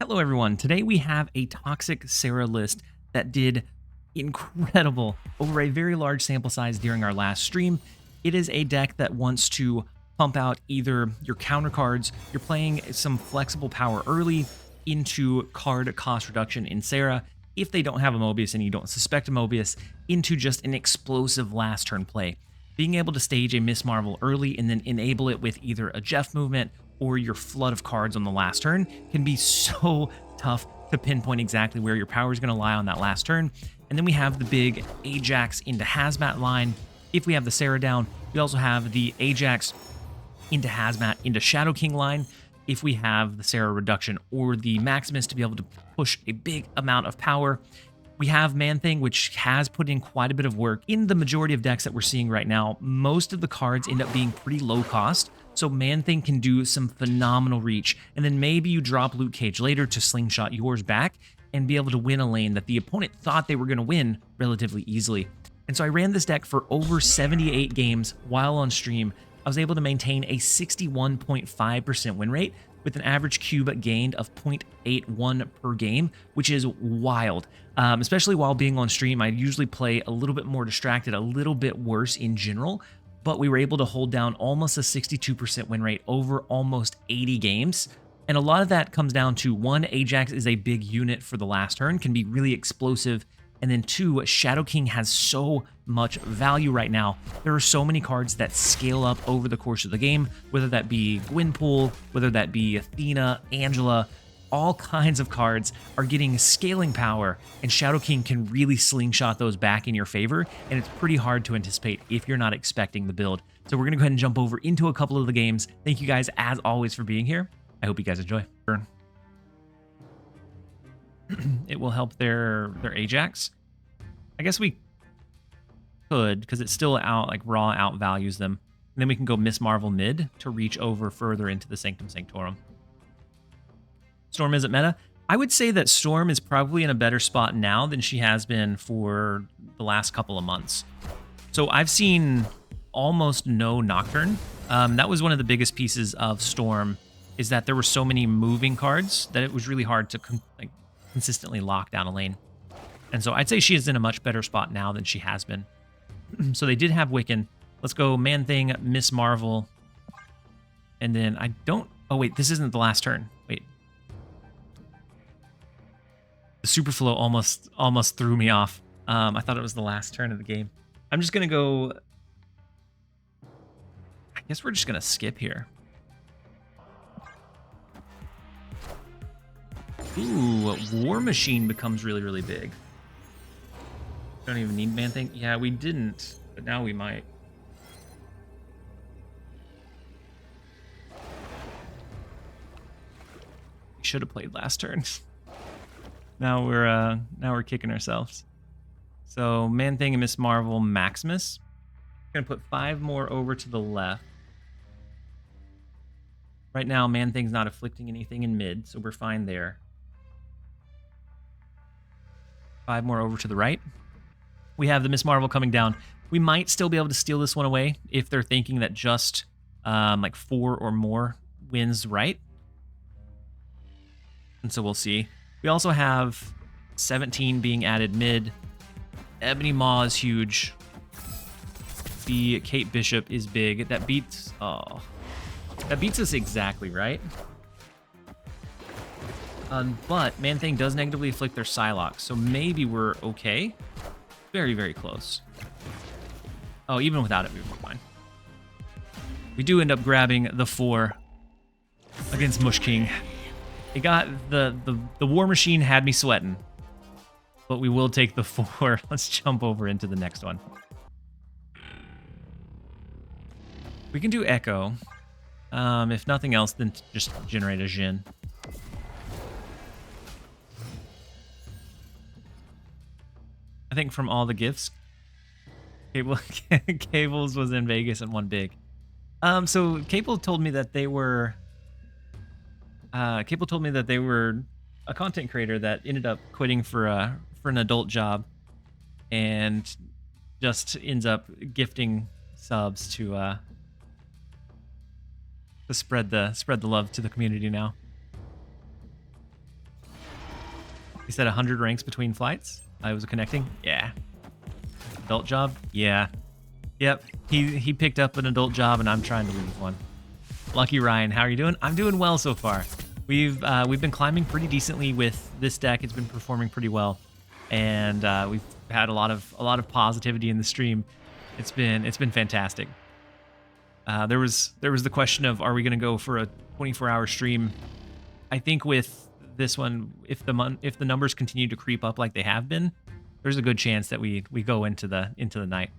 Hello, everyone. Today we have a toxic Sera list that did incredible over a very large sample size during our last stream. It is a deck that wants to pump out either your counter cards, you're playing some flexible power early into card cost reduction in Sera, if they don't have a Mobius and you don't suspect a Mobius, into just an explosive last turn play. Being able to stage a Miss Marvel early and then enable it with either a Jeff movement or your flood of cards on the last turn can be so tough to pinpoint exactly where your power is going to lie on that last turn. And then we have the big Ajax into Hazmat line. If we have the Sera down, we also have the Ajax into Hazmat into Shadow King line. If we have the Sera reduction or the Maximus to be able to push a big amount of power. We have Man-Thing, which has put in quite a bit of work. In the majority of decks that we're seeing right now, most of the cards end up being pretty low cost, so Man-Thing can do some phenomenal reach, and then maybe you drop Luke Cage later to slingshot yours back and be able to win a lane that the opponent thought they were going to win relatively easily. And so I ran this deck for over 78 games while on stream. I was able to maintain a 61.5% win rate with an average cube gained of 0.81 per game, which is wild. Especially while being on stream, I usually play a little bit more distracted, a little bit worse in general, but we were able to hold down almost a 62% win rate over almost 80 games. And a lot of that comes down to, one, Ajax is a big unit for the last turn, can be really explosive, and then two, Shadow King has so much value right now. There are so many cards that scale up over the course of the game, whether that be Gwynpool, whether that be Athena, Angela, all kinds of cards are getting scaling power, and Shadow King can really slingshot those back in your favor, and it's pretty hard to anticipate if you're not expecting the build. So we're going to go ahead and jump over into a couple of the games. Thank you guys, as always, for being here. I hope you guys enjoy. It will help their Ajax. I guess we could, because it's still out, like raw outvalues them. And then we can go Miss Marvel mid to reach over further into the Sanctum Sanctorum. Storm isn't meta. I would say that Storm is probably in a better spot now than she has been for the last couple of months. So I've seen almost no Nocturne. That was one of the biggest pieces of Storm, is that there were so many moving cards that it was really hard to consistently lock down a lane. And so I'd say she is in a much better spot now than she has been. So they did have Wiccan. Let's go Man-Thing, Miss Marvel. And then I don't... Oh, wait, this isn't the last turn. Wait. The Superflow almost threw me off. I thought it was the last turn of the game. I'm just going to go... I guess we're just going to skip here. Ooh, War Machine becomes really, really big. Don't even need Man-Thing. Yeah, we didn't, but now we might. We should have played last turn. Now we're kicking ourselves. So Man-Thing and Miss Marvel, Maximus. Gonna put 5 more over to the left. Right now, Man-Thing's not afflicting anything in mid, so we're fine there. 5 more over to the right. We have the Miss Marvel coming down. We might still be able to steal this one away if they're thinking that just like 4 or more wins right. And so we'll see. We also have 17 being added mid. Ebony Maw is huge. The Kate Bishop is big. That beats us exactly, right? But Man-Thing does negatively afflict their Psylocke, so maybe we're okay. Very, very close. Oh, even without it, we were fine. We do end up grabbing the 4 against Mush King. It got the War Machine had me sweating, but we will take the 4. Let's jump over into the next one. We can do Echo. If nothing else, then just generate a Jhin. I think from all the gifts, Cables was in Vegas and won big. So Cable told me that they were a content creator that ended up quitting for an adult job, and just ends up gifting subs to spread the love to the community now. He said 100 ranks between flights. I was connecting. Yeah. Adult job. Yeah. Yep. He picked up an adult job, and I'm trying to leave one. Lucky Ryan, how are you doing? I'm doing well so far. We've been climbing pretty decently with this deck. It's been performing pretty well, and we've had a lot of positivity in the stream. It's been fantastic. There was the question of, are we going to go for a 24-hour stream? I think with this one, if the numbers continue to creep up like they have been, there's a good chance that we go into the night.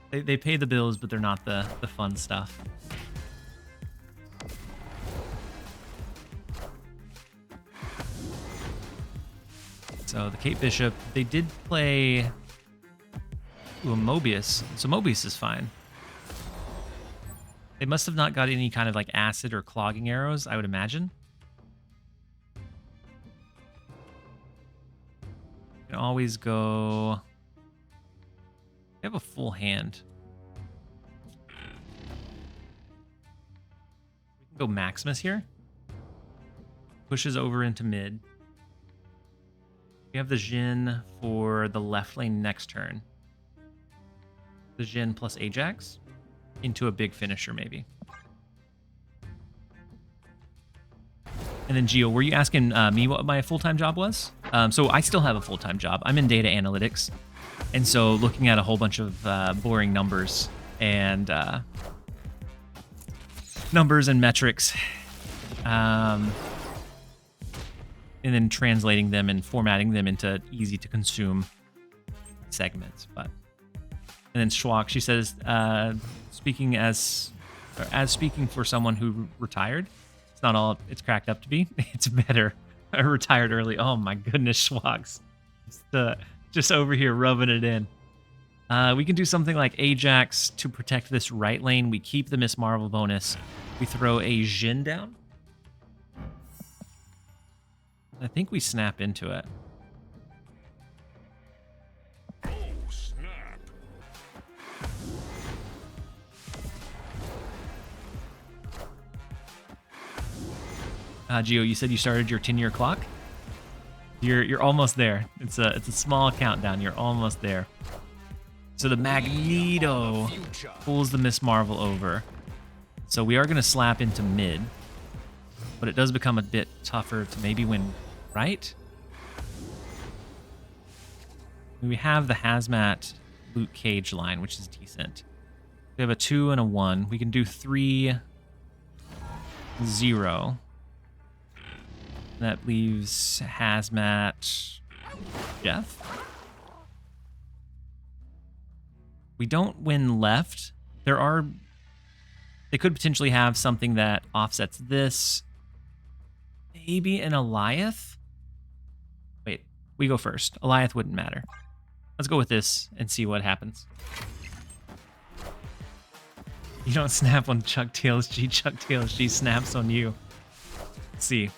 They pay the bills, but they're not the fun stuff. So the Kate Bishop, they did play a Mobius, so Mobius is fine. They must have not got any kind of like acid or clogging arrows, I would imagine. You can always go... They have a full hand. We can go Maximus here. Pushes over into mid. We have the Jhin for the left lane next turn. The Jhin plus Ajax into a big finisher, maybe. And then Gio, were you asking me what my full-time job was? So I still have a full-time job. I'm in data analytics. And so looking at a whole bunch of boring numbers and metrics, and then translating them and formatting them into easy to consume segments. And then Schwak, she says, speaking for someone who retired, it's not all it's cracked up to be. It's better. I retired early. Oh my goodness, Schwaks. Just over here rubbing it in. We can do something like Ajax to protect this right lane. We keep the Miss Marvel bonus. We throw a Jhin down. I think we snap into it. Oh, snap. Gio, you said you started your 10-year clock? You're almost there. It's a small countdown. You're almost there. So the Magneto pulls the Miss Marvel over. So we are going to slap into mid. But it does become a bit tougher to maybe win right. We have the Hazmat Luke Cage line, which is decent. We have a 2 and a 1. We can do 3-0. That leaves Hazmat Jeff. We don't win left. They could potentially have something that offsets this. Maybe an Eliath? Wait, we go first. Eliath wouldn't matter. Let's go with this and see what happens. You don't snap on Chuck TLSG. Chuck TLSG snaps on you. Let's see.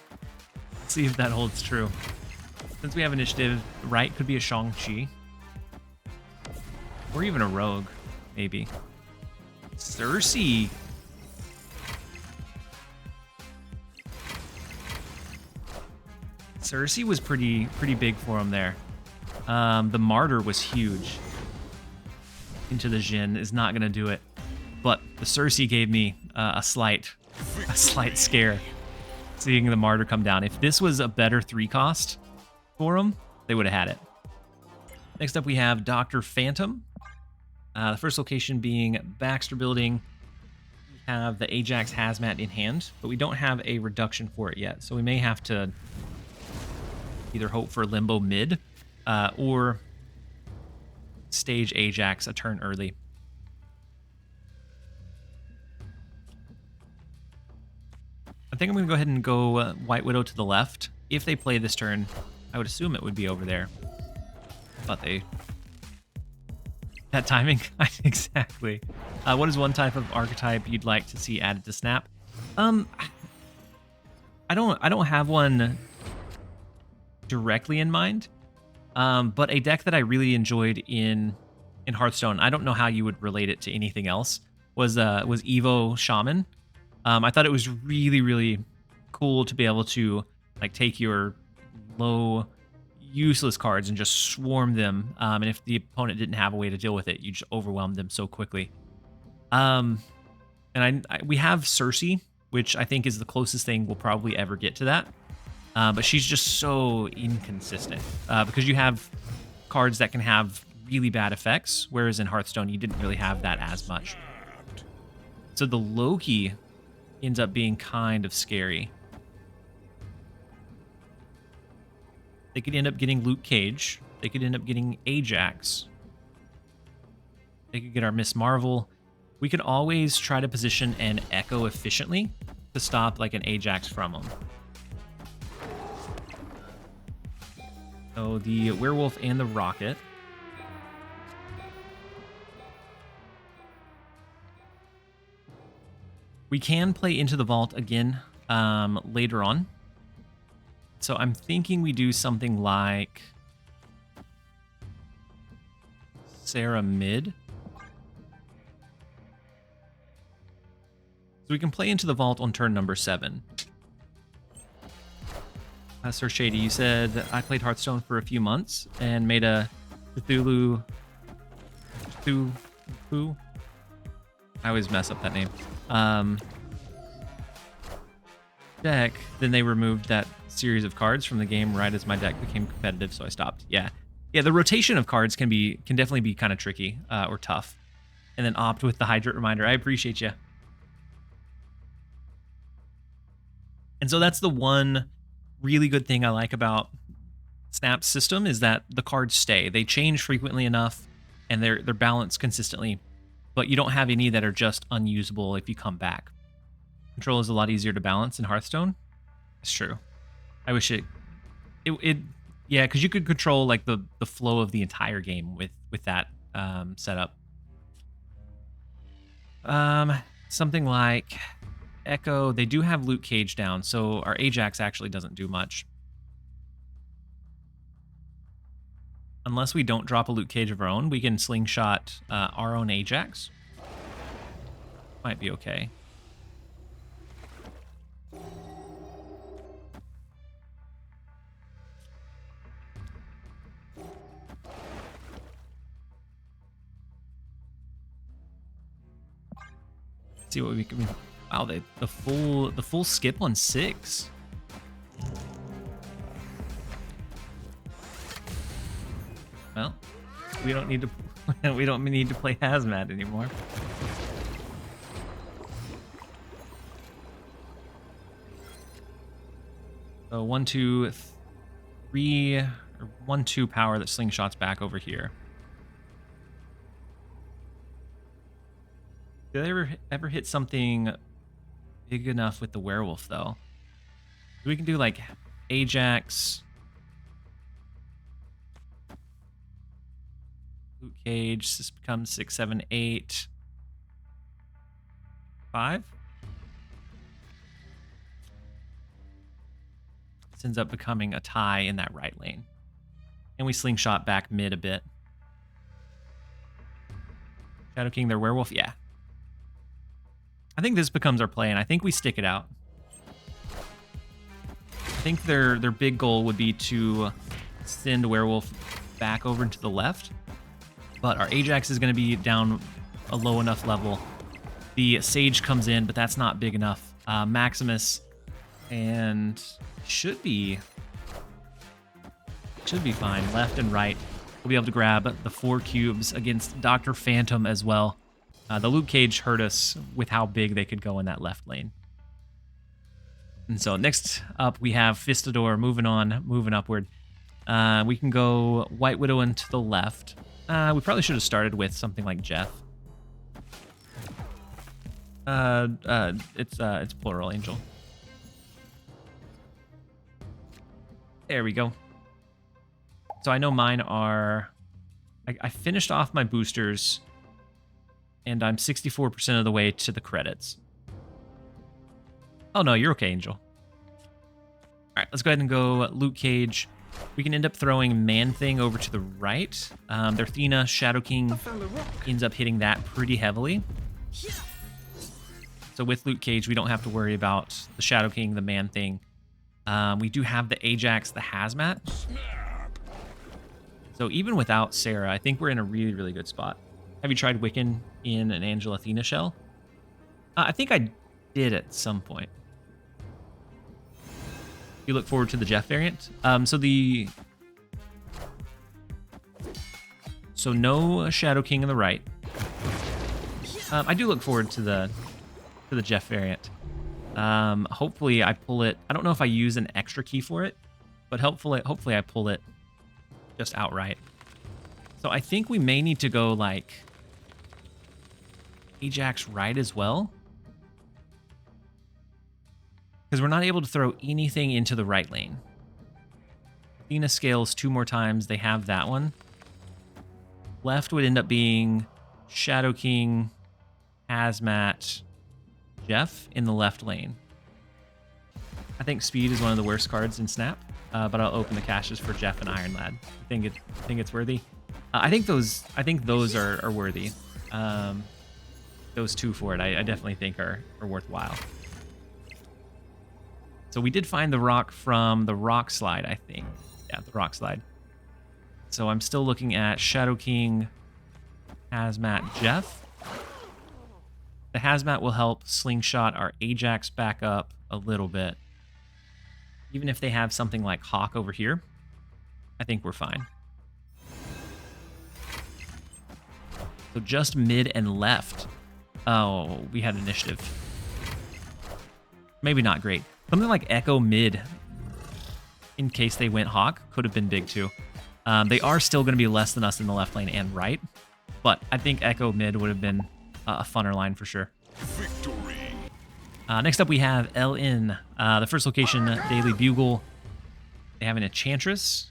Let's see if that holds true. Since we have initiative, right could be a Shang-Chi. Or even a Rogue, maybe. Cersei. Cersei was pretty big for him there. The Martyr was huge. Into the Jhin is not going to do it. But the Cersei gave me a slight scare. Seeing the Martyr come down. If this was a better 3-cost for him, they would have had it. Next up, we have Dr. Phantom. The first location being Baxter Building. We have the Ajax Hazmat in hand, but we don't have a reduction for it yet. So we may have to either hope for Limbo mid or stage Ajax a turn early. I think I'm going to go ahead and go White Widow to the left. If they play this turn, I would assume it would be over there. But that timing? Exactly. What is one type of archetype you'd like to see added to Snap? I don't have one directly in mind. But a deck that I really enjoyed in Hearthstone, I don't know how you would relate it to anything else, was Evo Shaman. I thought it was really, really cool to be able to like take your low useless cards and just swarm them. And if the opponent didn't have a way to deal with it, you just overwhelmed them so quickly. And we have Cersei, which I think is the closest thing we'll probably ever get to that. But she's just so inconsistent because you have cards that can have really bad effects, whereas in Hearthstone, you didn't really have that as much. So the Loki ends up being kind of scary. They could end up getting Luke Cage. They could end up getting Ajax. They could get our Miss Marvel. We could always try to position an Echo efficiently to stop like an Ajax from them. So the Werewolf and the Rocket. We can play Into the Vault again later on. So I'm thinking we do something like Sera mid. So we can play Into the Vault on turn number 7. Sir Shady, you said I played Hearthstone for a few months and made a Cthulhu. I always mess up that name. Deck. Then they removed that series of cards from the game right as my deck became competitive, so I stopped. Yeah, the rotation of cards can definitely be kind of tricky or tough. And then opt with the Hydrate Reminder. I appreciate you. And so that's the one really good thing I like about Snap's system is that the cards stay. They change frequently enough and they're balanced consistently, but you don't have any that are just unusable if you come back. Control is a lot easier to balance in Hearthstone. It's true. I wish it yeah, because you could control like the flow of the entire game with that setup. Something like Echo, they do have Luke Cage down, so our Ajax actually doesn't do much. Unless we don't drop a Luke Cage of our own, we can slingshot our own Ajax. Might be okay. Let's see what we can. Wow, the full skip on 6. Well, we don't need to play Hazmat anymore. So 1, 2, 3, or 1, 2 power that slingshots back over here. Did I ever hit something big enough with the Werewolf though? We can do like Ajax, Luke Cage. This becomes 6, 7, 8, 5. This ends up becoming a tie in that right lane, and we slingshot back mid a bit. Shadow King, their Werewolf, yeah. I think this becomes our play, and I think we stick it out. I think their big goal would be to send Werewolf back over into the left, but our Ajax is going to be down a low enough level. The Sage comes in, but that's not big enough. Maximus and should be fine. Left and right, we'll be able to grab the 4 cubes against Dr. Phantom as well. The Luke Cage hurt us with how big they could go in that left lane. And so next up, we have Fistador moving upward. We can go White Widow into the left. We probably should have started with something like Jeff. It's plural angel. There we go. So I know mine are... I finished off my boosters, and I'm 64% of the way to the credits. Oh no, you're okay, Angel. All right, let's go ahead and go Luke Cage. We can end up throwing Man-Thing over to the right. Their Thena, Shadow King, ends up hitting that pretty heavily. So with Luke Cage, we don't have to worry about the Shadow King, the Man-Thing. We do have the Ajax, the Hazmat. So even without Sera, I think we're in a really, really good spot. Have you tried Wiccan in an Angel Athena shell? I think I did at some point. You look forward to the Jeff variant. So no Shadow King on the right. I do look forward to the Jeff variant. Hopefully I pull it. I don't know if I use an extra key for it, but hopefully I pull it just outright. So I think we may need to go like Ajax right as well, because we're not able to throw anything into the right lane. Athena scales 2 more times. They have that one. Left would end up being Shadow King, Hazmat, Jeff in the left lane. I think speed is one of the worst cards in Snap, but I'll open the caches for Jeff and Iron Lad. I think it's worthy. I think those are worthy. Those 2 for it, I definitely think are worthwhile. So we did find the rock from the rock slide, I think. Yeah, the rock slide. So I'm still looking at Shadow King, Hazmat, Jeff. The Hazmat will help slingshot our Ajax back up a little bit. Even if they have something like Hawk over here, I think we're fine. So just mid and left. Oh, we had initiative. Maybe not great. Something like Echo mid, in case they went Hawk, could have been big too. They are still going to be less than us in the left lane and right, but I think Echo mid would have been a funner line for sure. Victory. Next up, we have LN. The first location, Daily Bugle. They have an Enchantress,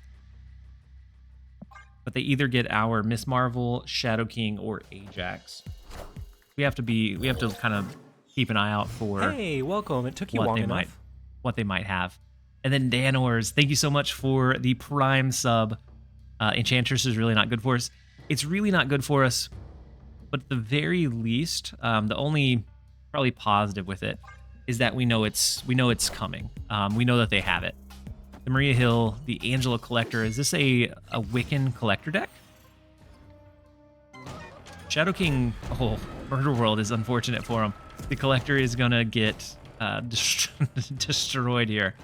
but they either get our Miss Marvel, Shadow King, or Ajax. We have to kind of keep an eye out for. Hey, welcome. It took you long enough. What they might have. And then Danors, thank you so much for the Prime sub. Enchantress is really not good for us. It's really not good for us, but at the very least, the only probably positive with it is that we know it's coming. We know that they have it. The Maria Hill, the Angela Collector. Is this a Wiccan Collector deck? Shadow King, Murder World is unfortunate for him. The Collector is gonna get destroyed here.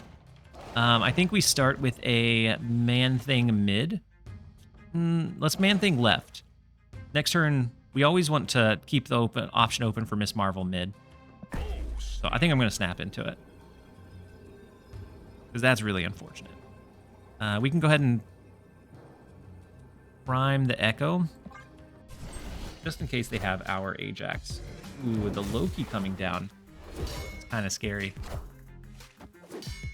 I think we start with a Man-Thing mid. Let's Man-Thing left. Next turn, we always want to keep the option open for Miss Marvel mid. So I think I'm going to snap into it, because that's really unfortunate. We can go ahead and prime the Echo, just in case they have our Ajax. Ooh, the Loki coming down. It's kind of scary.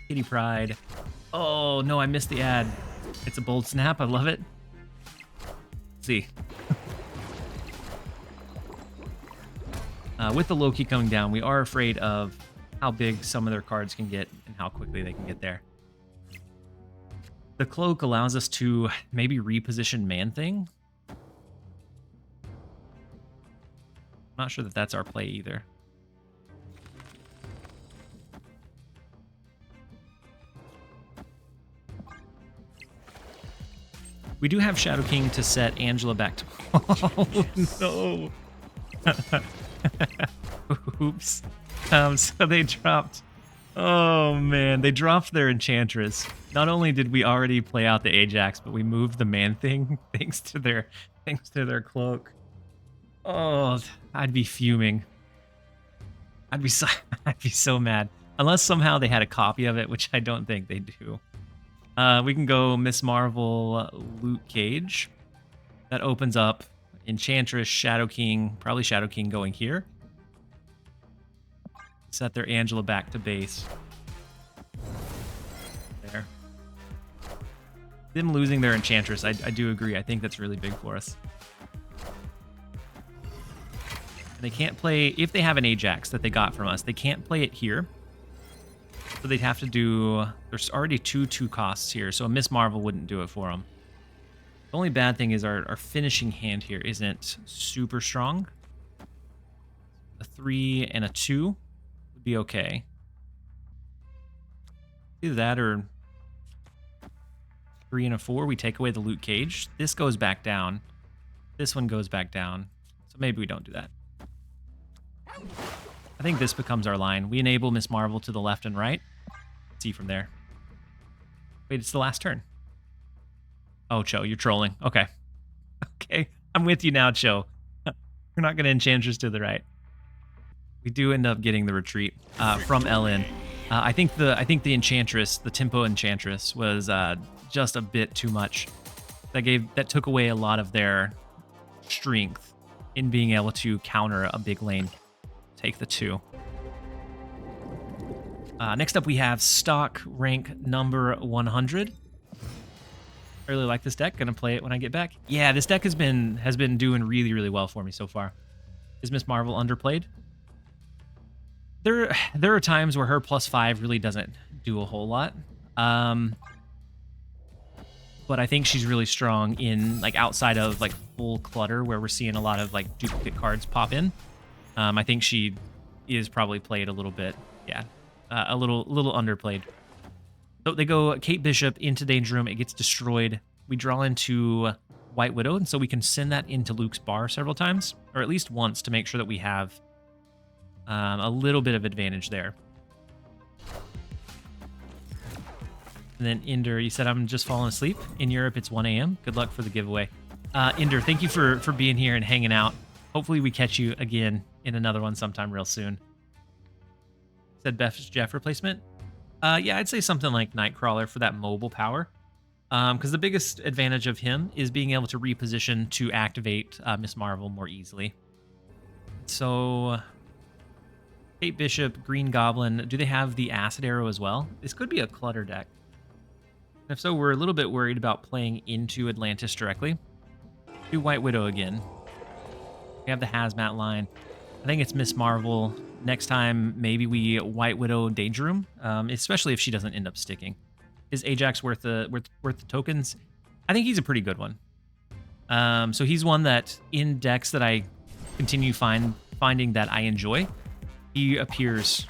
Kitty Pride. Oh, no, I missed the ad. It's a bold snap. I love it. Let's see. With the Loki coming down, we are afraid of how big some of their cards can get and how quickly they can get there. The Cloak allows us to maybe reposition Man-Thing. Not sure that that's our play either. We do have Shadow King to set Angela back to... Oh, no. Oops. So they dropped... Oh, man. They dropped their Enchantress. Not only did we already play out the Ajax, but we moved the Man-Thing thanks to their Cloak. Oh, I'd be fuming. I'd be so mad. Unless somehow they had a copy of it, which I don't think they do. We can go Miss Marvel, Luke Cage. That opens up Enchantress, Shadow King, probably Shadow King going here. Set their Angela back to base. There. Them losing their Enchantress, I do agree. I think that's really big for us. And they can't play, if they have an Ajax that they got from us, they can't play it here. So they'd have to do, there's already two costs here, so a Miss Marvel wouldn't do it for them. The only bad thing is our finishing hand here isn't super strong. A 3 and a 2 would be okay. Either that or 3 and a 4. We take away the loot cage. This goes back down. This one goes back down. So maybe we don't do that. I think this becomes our line. We enable Miss Marvel to the left and right. See from there. Wait, it's the last turn. Oh, Cho, you're trolling. Okay. Okay, I'm with you now, Cho. We're not going to Enchantress to the right. We do end up getting the retreat from LN. I think the Enchantress, the Tempo Enchantress, was just a bit too much. That took away a lot of their strength in being able to counter a big lane. Take the 2. Next up, we have stock rank number 100. I really like this deck. Gonna play it when I get back. Yeah, this deck has been doing really, really well for me so far. Is Miss Marvel underplayed? There are times where her +5 really doesn't do a whole lot. But I think she's really strong in like outside of like full clutter where we're seeing a lot of like duplicate cards pop in. I think she is probably played a little bit. Yeah, a little underplayed. So they go Kate Bishop into Danger Room. It gets destroyed. We draw into White Widow, and so we can send that into Luke's bar several times, or at least once, to make sure that we have a little bit of advantage there. And then Inder, you said I'm just falling asleep. In Europe, it's 1 a.m. Good luck for the giveaway. Inder, thank you for being here and hanging out. Hopefully we catch you again in another one sometime real soon. Said Beth's Jeff replacement. Yeah, I'd say something like Nightcrawler for that mobile power. Because the biggest advantage of him is being able to reposition to activate Miss Marvel more easily. So, Kate Bishop, Green Goblin, do they have the Acid Arrow as well? This could be a clutter deck. If so, we're a little bit worried about playing into Atlantis directly. Do White Widow again. We have the Hazmat line. I think it's Miss Marvel. Next time, maybe we White Widow Danger Room, especially if she doesn't end up sticking. Is Ajax worth the tokens? I think he's a pretty good one. So he's one that in decks that I continue finding that I enjoy, he appears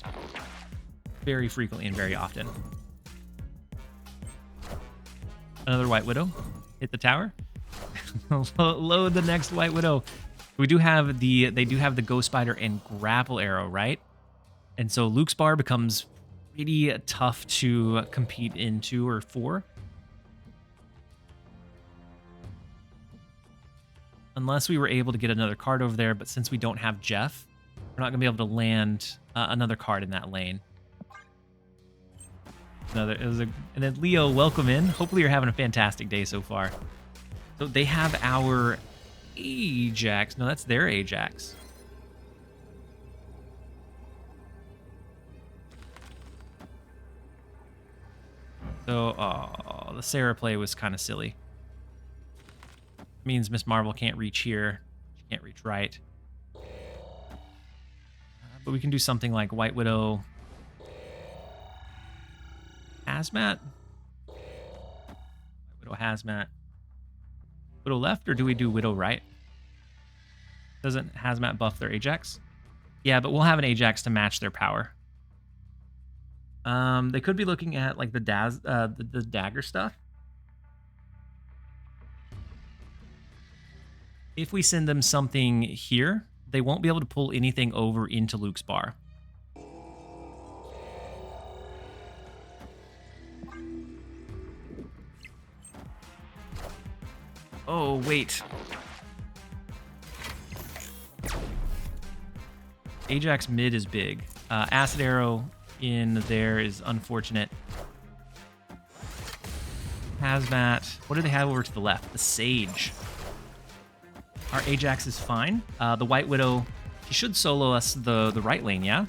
very frequently and very often. Another White Widow. Hit the tower. Load the next White Widow. They do have the Ghost Spider and Grapple Arrow, right? And so Luke's bar becomes pretty tough to compete into or for. Unless we were able to get another card over there, but since we don't have Jeff, we're not going to be able to land another card in that lane. And then Leo, welcome in. Hopefully you're having a fantastic day so far. So they have our Ajax. No, that's their Ajax. So, the Sera play was kind of silly. Means Miss Marvel can't reach here. She can't reach right. But we can do something like White Widow. Hazmat? White Widow Hazmat. Widow left, or do we do Widow right? Doesn't Hazmat buff their Ajax? Yeah, but we'll have an Ajax to match their power. They could be looking at like the dagger stuff. If we send them something here, they won't be able to pull anything over into Luke's bar. Oh, wait. Ajax mid is big. Acid Arrow in there is unfortunate. Hazmat. What do they have over to the left? The Sage. Our Ajax is fine. The White Widow, she should solo us the right lane, yeah?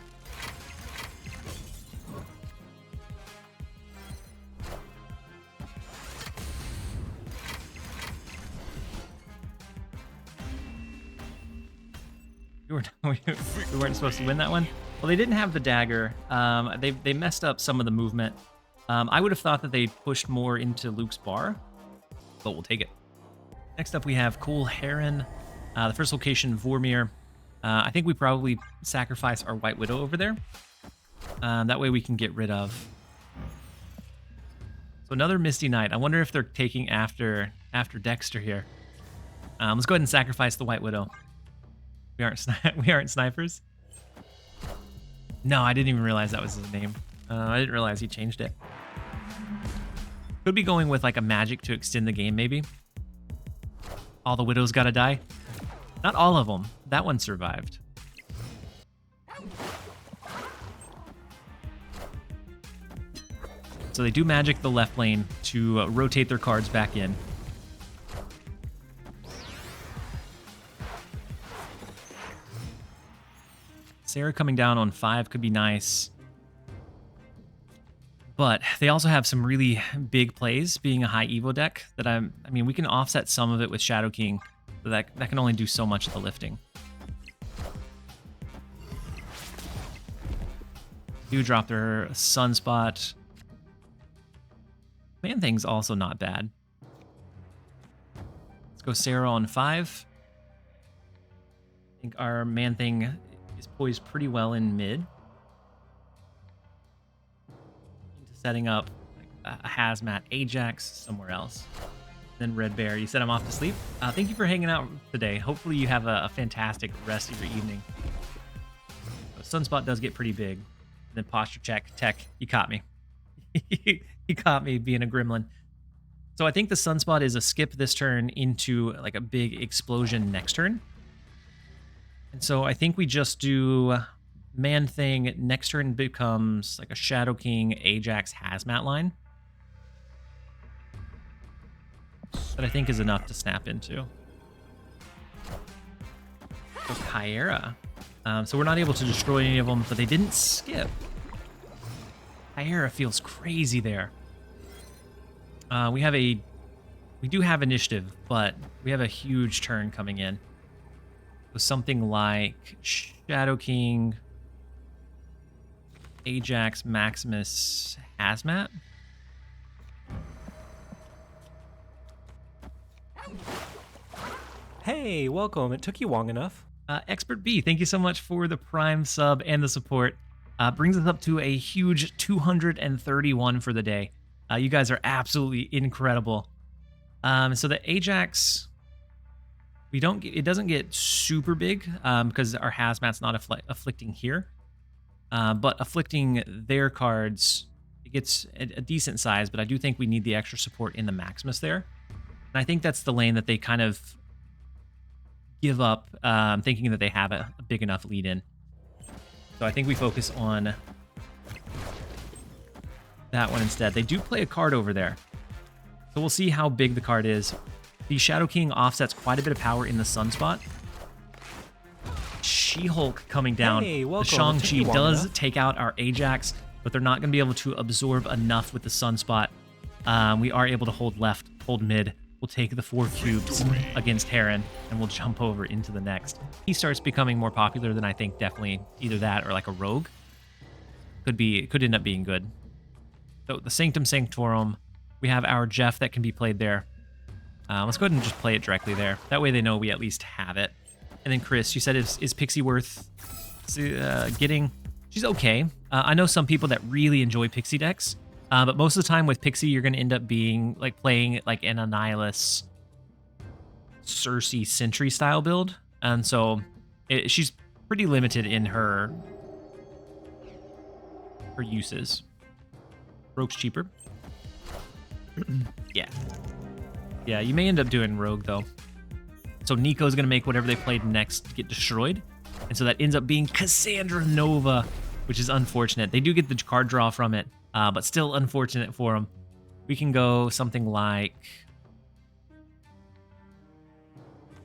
We weren't supposed to win that one. Well, they didn't have the dagger. They messed up some of the movement. I would have thought that they pushed more into Luke's bar, but we'll take it. Next up, we have Cool Heron. The first location, Vormir. I think we probably sacrifice our White Widow over there. That way we can get rid of So another Misty Knight. I wonder if they're taking after Dexter here. Let's go ahead and sacrifice the White Widow. We aren't we aren't snipers. No, I didn't even realize that was his name. I didn't realize he changed it. Could be going with like a magic to extend the game, maybe. All the widows gotta die. Not all of them. That one survived. So they do magic the left lane to rotate their cards back in. Sera coming down on 5 could be nice. But they also have some really big plays, being a high Evo deck, that I mean, we can offset some of it with Shadow King, but that can only do so much of the lifting. Do drop their Sunspot. Man-Thing's also not bad. Let's go Sera on 5. I think our Man-Thing is poised pretty well in mid. Setting up a Hazmat Ajax somewhere else. Then Red Bear, you said I'm off to sleep. Thank you for hanging out today. Hopefully you have a fantastic rest of your evening. Sunspot does get pretty big. Then posture check, tech, you caught me. He caught me being a gremlin. So I think the Sunspot is a skip this turn into like a big explosion next turn. And so I think we just do Man-Thing. Next turn becomes like a Shadow King, Ajax, Hazmat line. That I think is enough to snap into. So Kyera. So we're not able to destroy any of them, but they didn't skip. Kyera feels crazy there. We do have initiative, but we have a huge turn coming in. With something like Shadow King, Ajax, Maximus, Hazmat. Hey, welcome. It took you long enough. Expert B, thank you so much for the Prime sub and the support. Brings us up to a huge 231 for the day. You guys are absolutely incredible. So the Ajax, it doesn't get super big because our Hazmat's not afflicting here. But afflicting their cards, it gets a decent size, but I do think we need the extra support in the Maximus there. And I think that's the lane that they kind of give up, thinking that they have a big enough lead in. So I think we focus on that one instead. They do play a card over there. So we'll see how big the card is. The Shadow King offsets quite a bit of power in the Sunspot. She-Hulk coming down. Hey, the Shang-Chi does take out our Ajax, but they're not going to be able to absorb enough with the Sunspot. We are able to hold left, hold mid. We'll take the 4 cubes against Heron, and we'll jump over into the next. He starts becoming more popular than I think, definitely either that or like a rogue. Could end up being good. So the Sanctum Sanctorum, we have our Jeff that can be played there. Let's go ahead and just play it directly there. That way they know we at least have it. And then Chris, you said, is Pixie worth getting? She's okay. I know some people that really enjoy Pixie decks. But most of the time with Pixie, you're going to end up being like playing like an Annihilus Cersei Sentry style build. And so she's pretty limited in her uses. Rogue's cheaper. Yeah. Yeah, you may end up doing Rogue though. So Nico's going to make whatever they played next get destroyed. And so that ends up being Cassandra Nova, which is unfortunate. They do get the card draw from it. But still unfortunate for them. We can go something like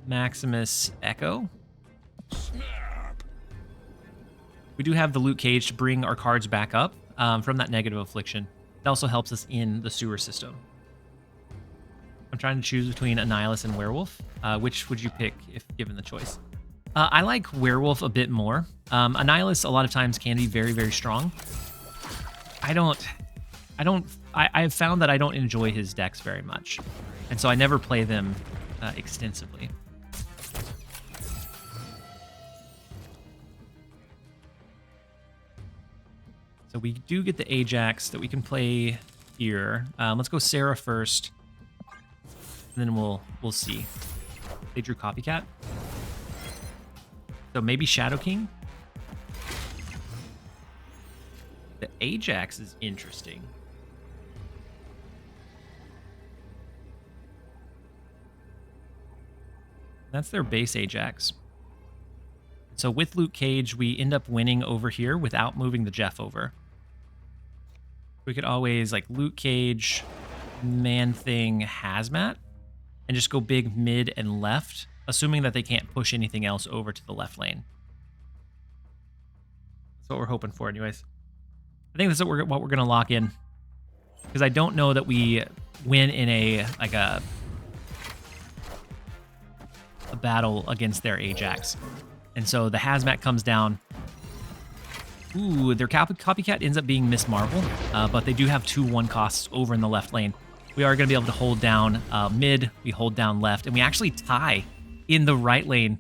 Maximus Echo. Snap. We do have the Loot Cage to bring our cards back up from that negative affliction. It also helps us in the sewer system. I'm trying to choose between Annihilus and Werewolf. Which would you pick if given the choice? I like Werewolf a bit more. Annihilus a lot of times can be very, very strong. I've found that I don't enjoy his decks very much. And so I never play them extensively. So we do get the Ajax that we can play here. Let's go Sera first, and then we'll see. They drew Copycat. So maybe Shadow King? The Ajax is interesting. That's their base Ajax. So with Luke Cage, we end up winning over here without moving the Jeff over. We could always like Luke Cage, Man-Thing, Hazmat, and just go big mid and left, assuming that they can't push anything else over to the left lane. That's what we're hoping for anyways. I think that's what we're going to lock in. Because I don't know that we win in a battle against their Ajax. And so the Hazmat comes down. Ooh, their Copycat ends up being Miss Marvel, but they do have 2/1 costs over in the left lane. We are going to be able to hold down mid, we hold down left, and we actually tie in the right lane.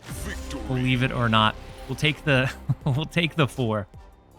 Victory. Believe it or not. We'll take the we'll take the 4.